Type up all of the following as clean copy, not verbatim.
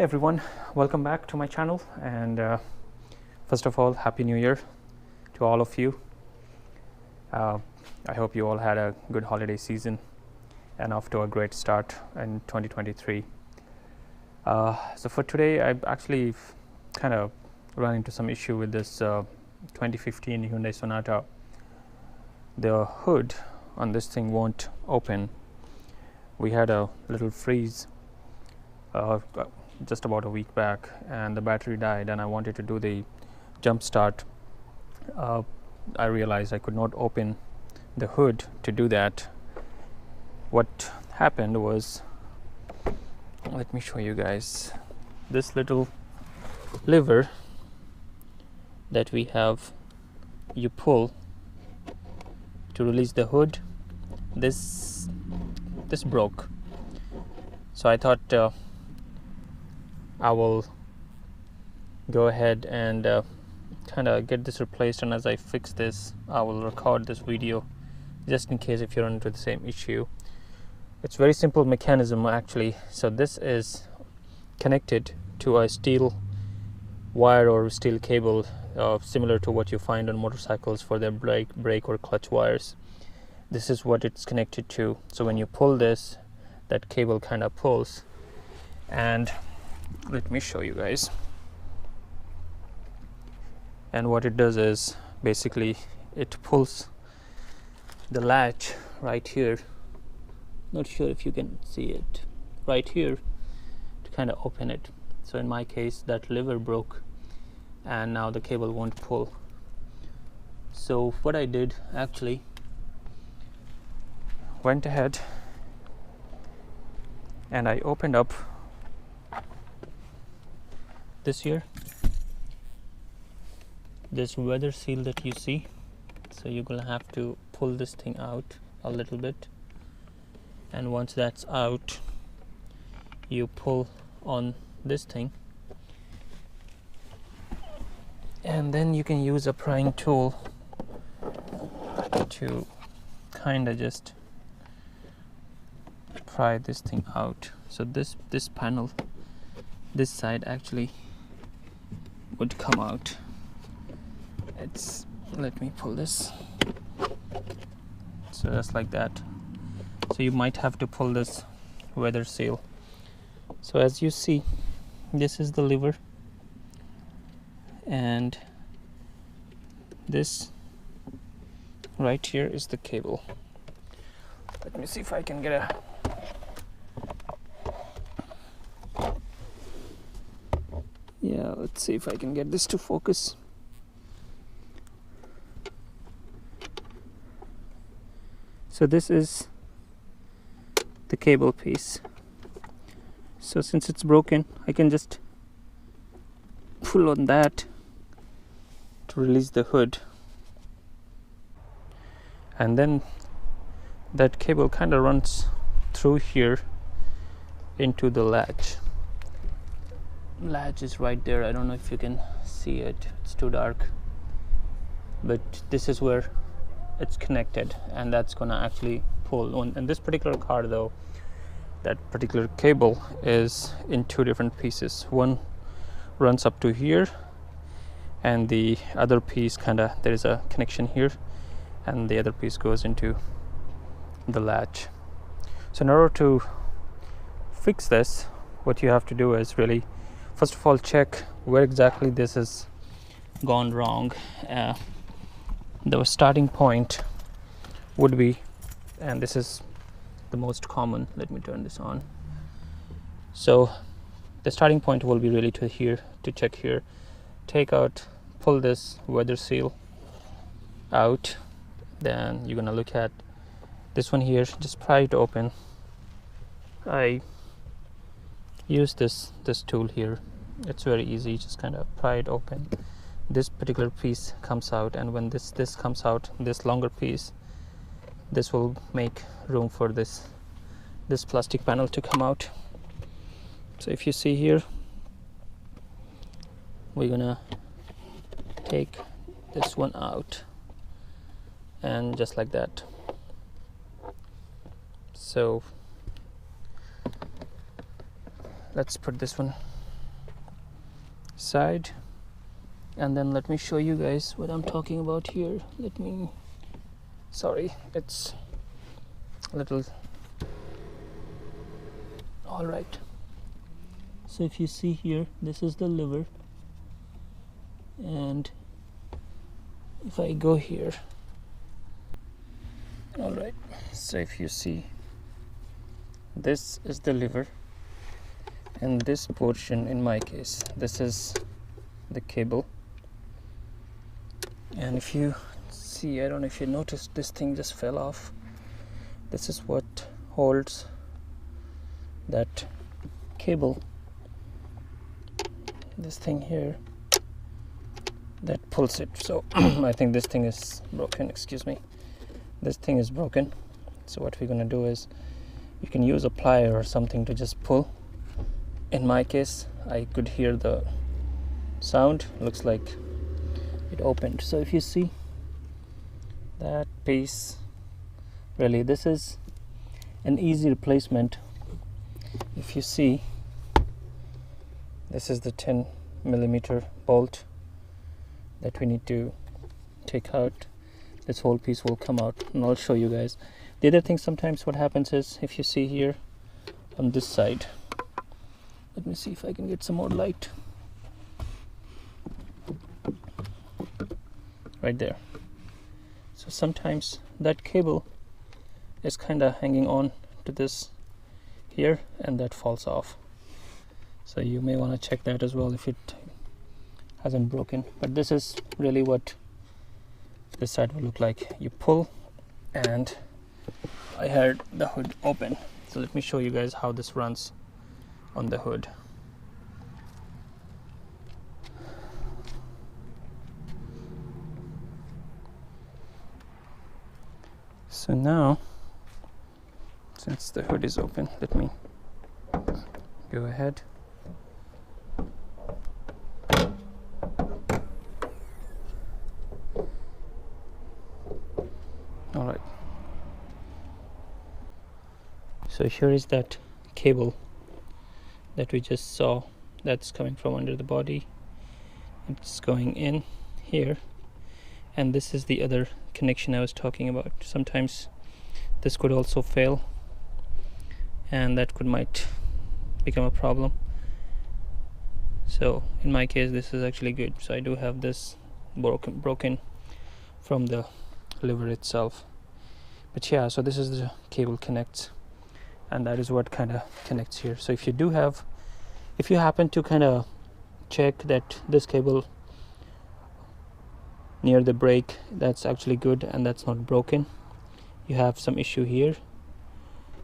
Hey everyone, welcome back to my channel, and first of all, Happy New Year to all of you. I hope you all had a good holiday season and off to a great start in 2023. So for today, I've actually kind of run into some issue with this 2015 Hyundai Sonata. The hood on this thing won't open. We had a little freeze just about a week back, and the battery died, and I wanted to do the jump start. I realized I could not open the hood to do that. What happened was, let me show you guys, this little lever that we have, you pull to release the hood. This broke, so I thought I will go ahead and kind of get this replaced, and as I fix this, I will record this video just in case if you run into the same issue. It's very simple mechanism actually. So this is connected to a steel wire or steel cable, similar to what you find on motorcycles for their brake or clutch wires. This is what it's connected to. So when you pull this, that cable kind of pulls, and let me show you guys. And what it does is basically it pulls the latch right here. Not sure if you can see it right here, to kind of open it. So in my case, that lever broke and now the cable won't pull. So what I did, actually went ahead and I opened up this here, this weather seal that you see. So you're gonna have to pull this thing out a little bit, and once that's out, you pull on this thing, and then you can use a prying tool to kind of just pry this thing out. So this panel, this side actually would come out. Let me pull this. So just like that. So you might have to pull this weather seal. So as you see, this is the lever, and this right here is the cable. Let me see if I can get a let's see if I can get this to focus. So this is the cable piece. So since it's broken, I can just pull on that to release the hood, and then that cable kind of runs through here into the latch. Latch is right there. I don't know if you can see it, it's too dark, but this is where it's connected, and that's gonna actually pull on. In this particular car though, that particular cable is in two different pieces. One runs up to here, and the other piece there is a connection here, and the other piece goes into the latch. So in order to fix this, what you have to do is really, first of all, check where exactly this has gone wrong. The starting point would be, and this is the most common, let me turn this on. So the starting point will be really to check here. Take out, pull this weather seal out, then you're gonna look at this one here, just pry it open. I use this tool here. It's very easy, just kind of pry it open. This particular piece comes out, and when this comes out, this longer piece, this will make room for this plastic panel to come out. So if you see here, we're gonna take this one out, and just like that. So let's put this one side. And then let me show you guys what I'm talking about here. Sorry, it's a little. All right, so if you see here, this is the lever, and if I go here, all right, so if you see, this is the lever, and this portion, in my case, this is the cable. And if you see, I don't know if you noticed, this thing just fell off. This is what holds that cable, this thing here that pulls it. So I think this thing is broken, excuse me, this thing is broken. So what we're gonna do is, you can use a plier or something to just pull. In my case, I could hear the sound, looks like it opened. So if you see that piece, really this is an easy replacement. If you see, this is the 10mm bolt that we need to take out. This whole piece will come out, and I'll show you guys. The other thing, sometimes what happens is, if you see here on this side, let me see if I can get some more light right there. So sometimes that cable is kind of hanging on to this here, and that falls off. So you may want to check that as well if it hasn't broken. But this is really what this side will look like. You pull, and I had the hood open. So let me show you guys how this runs on the hood. So now, since the hood is open, let me go ahead. All right. So here is that cable that we just saw, that's coming from under the body. It's going in here, and this is the other connection I was talking about. Sometimes this could also fail, and that might become a problem. So in my case, this is actually good. So I do have this broken from the lever itself. But yeah, so this is the cable connects, and that is what kind of connects here. So if you happen to kind of check that this cable near the brake, that's actually good and that's not broken, you have some issue here,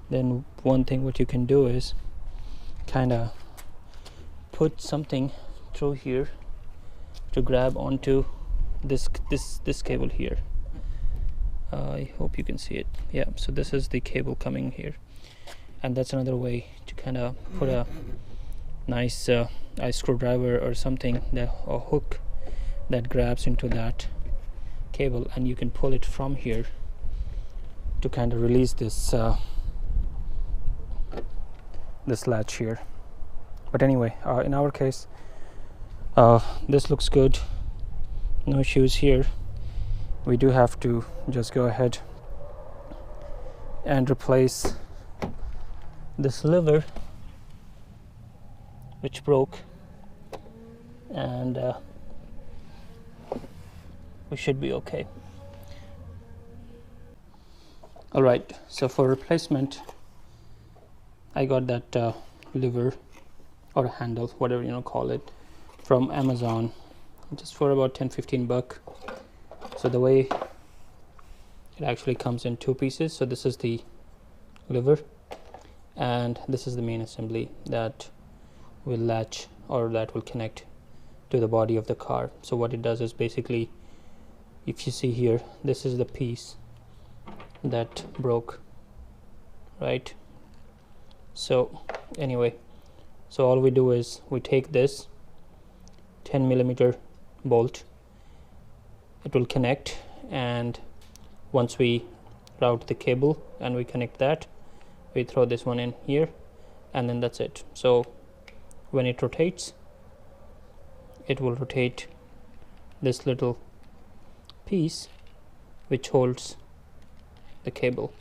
then one thing what you can do is kind of put something through here to grab onto this cable here. I hope you can see it. Yeah, so this is the cable coming here, and that's another way to kind of put a nice screwdriver or something, a hook that grabs into that cable, and you can pull it from here to kind of release this this latch here. But anyway, in our case, this looks good, no issues here. We do have to just go ahead and replace this lever which broke, and we should be okay. All right, so for replacement, I got that lever or handle, whatever you call it, from Amazon, just for about 10-15 bucks. So the way it actually comes in two pieces. So this is the lever, and this is the main assembly that will latch, or that will connect to the body of the car. So what it does is, basically, if you see here, this is the piece that broke, right? So anyway, so all we do is we take this 10mm bolt, it will connect, and once we route the cable and we connect that, we throw this one in here, and then that's it. So when it rotates, it will rotate this little piece which holds the cable,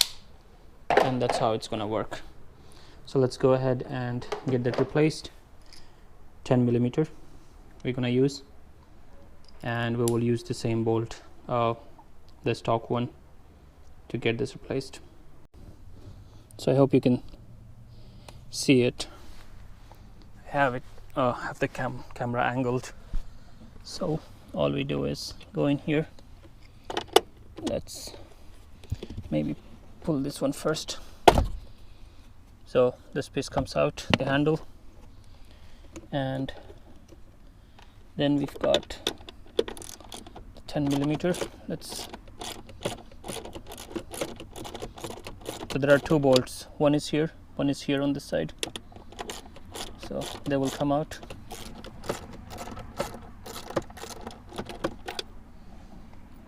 and that's how it's gonna work. So let's go ahead and get that replaced. 10 millimeter we're gonna use, and we will use the same bolt, the stock one, to get this replaced. So I hope you can see it. I have the camera angled, so all we do is go in here. Let's maybe pull this one first. So this piece comes out, the handle, and then we've got 10 millimeter. So there are two bolts, one is here on this side, so they will come out.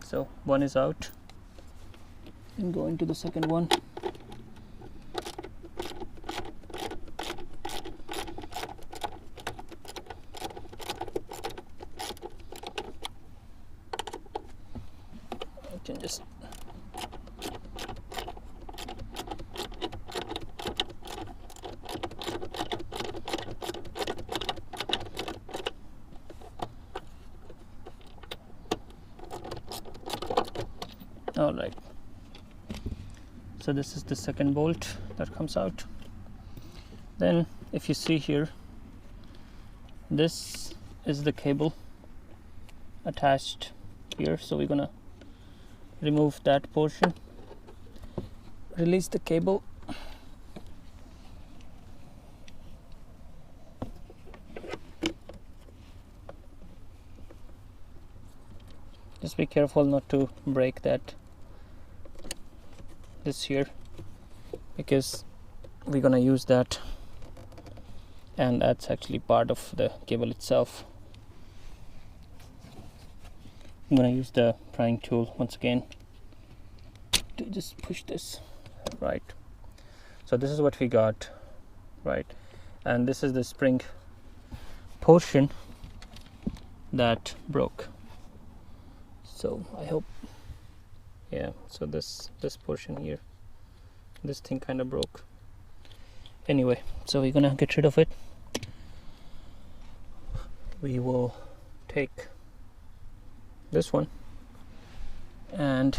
So one is out, and go into the second one. I can just all right. So this is the second bolt that comes out. Then if you see here, this is the cable attached here, so we're gonna remove that portion, release the cable, just be careful not to break this here, because we're gonna use that, and that's actually part of the cable itself. I'm gonna use the prying tool once again to just push this right. So this is what we got, right? And this is the spring portion that broke. So I hope, yeah, so this portion here, this thing kind of broke. Anyway, so we're gonna get rid of it. We will take this one, and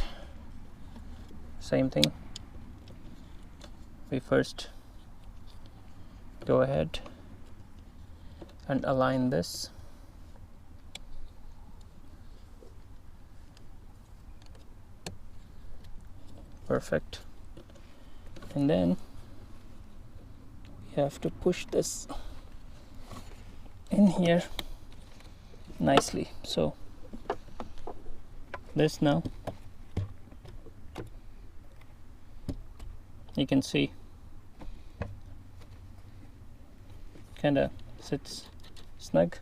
same thing, we first go ahead and align this. Perfect. And then we have to push this in here nicely. So this, now you can see kind of sits snug.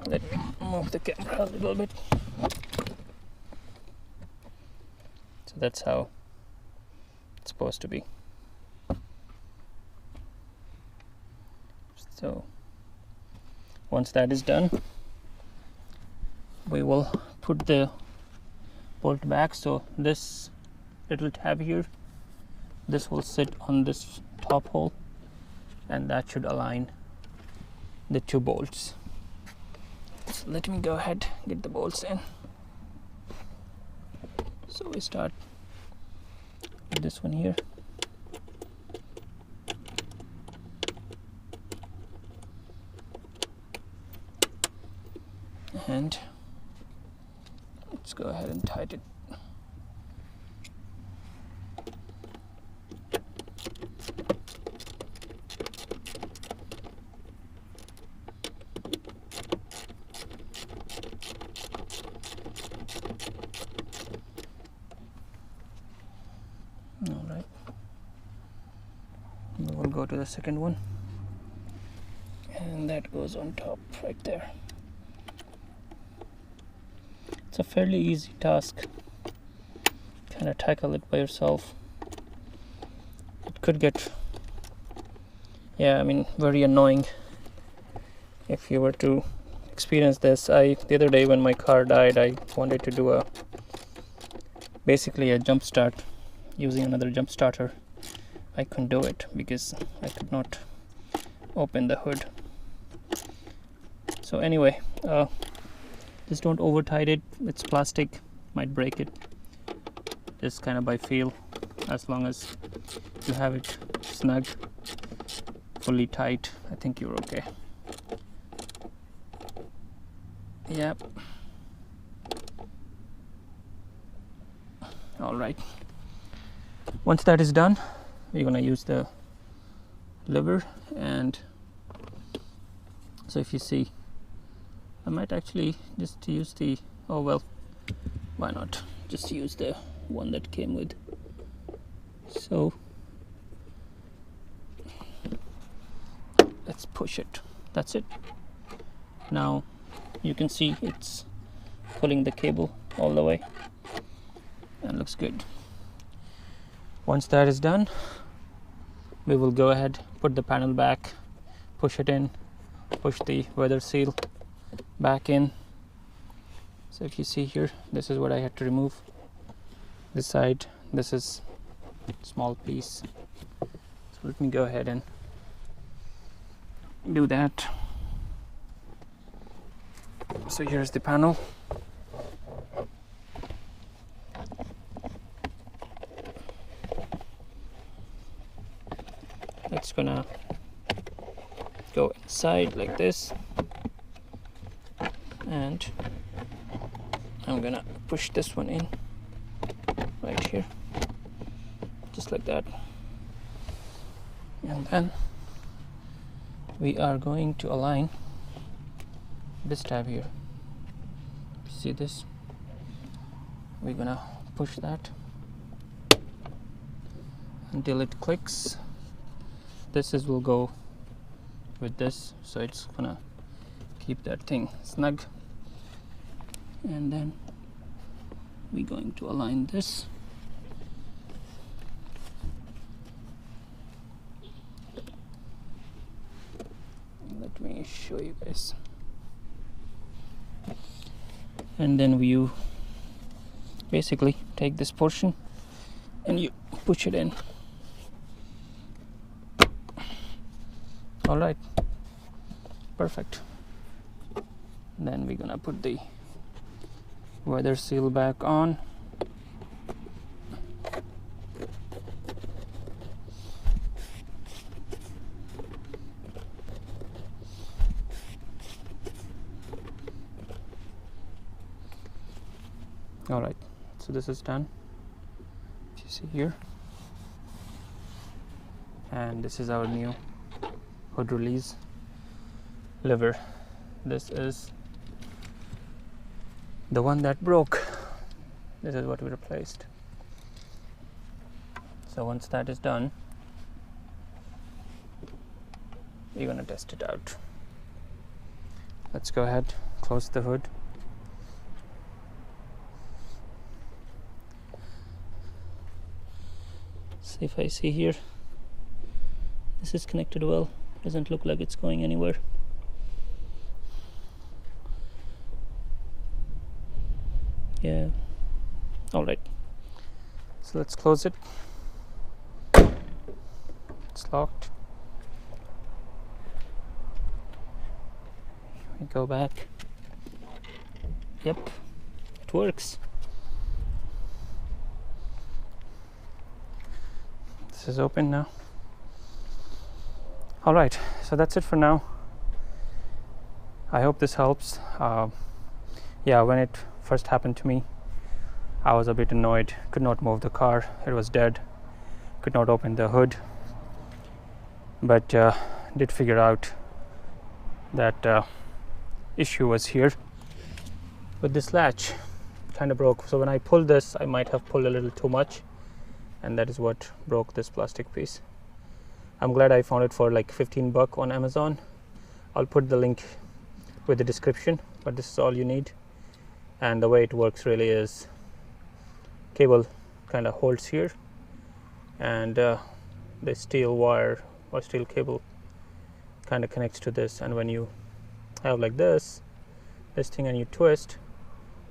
Let me move the camera a little bit. So that's how it's supposed to be. So once that is done, we will put the bolt back. So this little tab here, this will sit on this top hole, and that should align the two bolts. So let me go ahead, get the bolts in. So we start with this one here. And let's go ahead and tighten it. All right, we will go to the second one, and that goes on top right there. It's a fairly easy task. Kind of tackle it by yourself. It could get, yeah, I mean, very annoying if you were to experienced this. The other day when my car died, I wanted to do basically a jump start using another jump starter. I couldn't do it because I could not open the hood. So anyway, just don't over tight it. It's plastic, might break it. Just kind of by feel. As long as you have it snug, fully tight, I think you're okay. Yep. All right. Once that is done, we're gonna use the lever, and so if you see, I might actually just use the, oh well, why not just use the one that came with. So let's push it. That's it. Now you can see it's pulling the cable all the way and looks good. Once that is done, we will go ahead, put the panel back, push it in, push the weather seal back in. So if you see here, this is what I had to remove. This side, this is small piece. So let me go ahead and do that. So here's the panel. It's gonna go inside like this, and I'm gonna push this one in right here, just like that, and then we are going to align this tab here. See this? We're gonna push that until it clicks. This will go with this, so it's gonna keep that thing snug, and then we're going to align this. Let me show you guys. And then you basically take this portion and you push it in. All right, perfect. Then we're gonna put the weather seal back on. All right, so this is done. If you see here, and this is our new hood release lever. This is the one that broke. This is what we replaced. So once that is done, we're gonna test it out. Let's go ahead, close the hood. See if I see here, this is connected well. Doesn't look like it's going anywhere. Yeah. All right. So let's close it. It's locked. We go back. Yep, it works. This is open now. All right, so that's it for now. I hope this helps. Yeah, when it first happened to me, I was a bit annoyed. Could not move the car. It was dead. Could not open the hood. But did figure out that issue was here. But this latch kind of broke. So when I pulled this, I might have pulled a little too much, and that is what broke this plastic piece. I'm glad I found it for like $15 on Amazon. I'll put the link with the description, but this is all you need. And the way it works really is cable kind of holds here, and the steel wire or steel cable kind of connects to this, and when you have like this, this thing and you twist,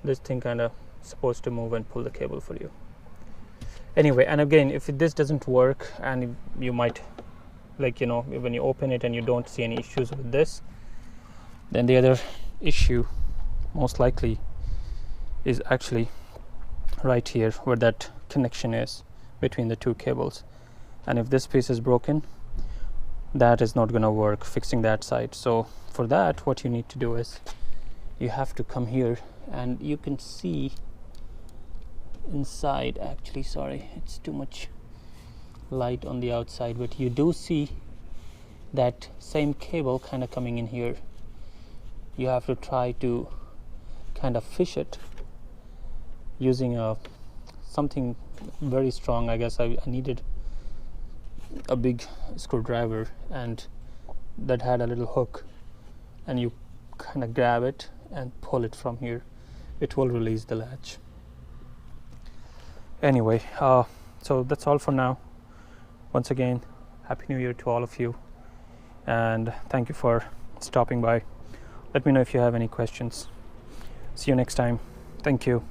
this thing kind of supposed to move and pull the cable for you. Anyway, and again, if this doesn't work and you might, like, you know, when you open it and you don't see any issues with this, then the other issue most likely is actually right here where that connection is between the two cables. And if this piece is broken, that is not going to work, fixing that side. So for that, what you need to do is you have to come here, and you can see inside, actually, sorry, it's too much light on the outside, but you do see that same cable kind of coming in here. You have to try to kind of fish it using something very strong. I guess I needed a big screwdriver, and that had a little hook, and you kind of grab it and pull it from here. It will release the latch. Anyway, so that's all for now. Once again, Happy New Year to all of you, and thank you for stopping by. Let me know if you have any questions. See you next time. Thank you.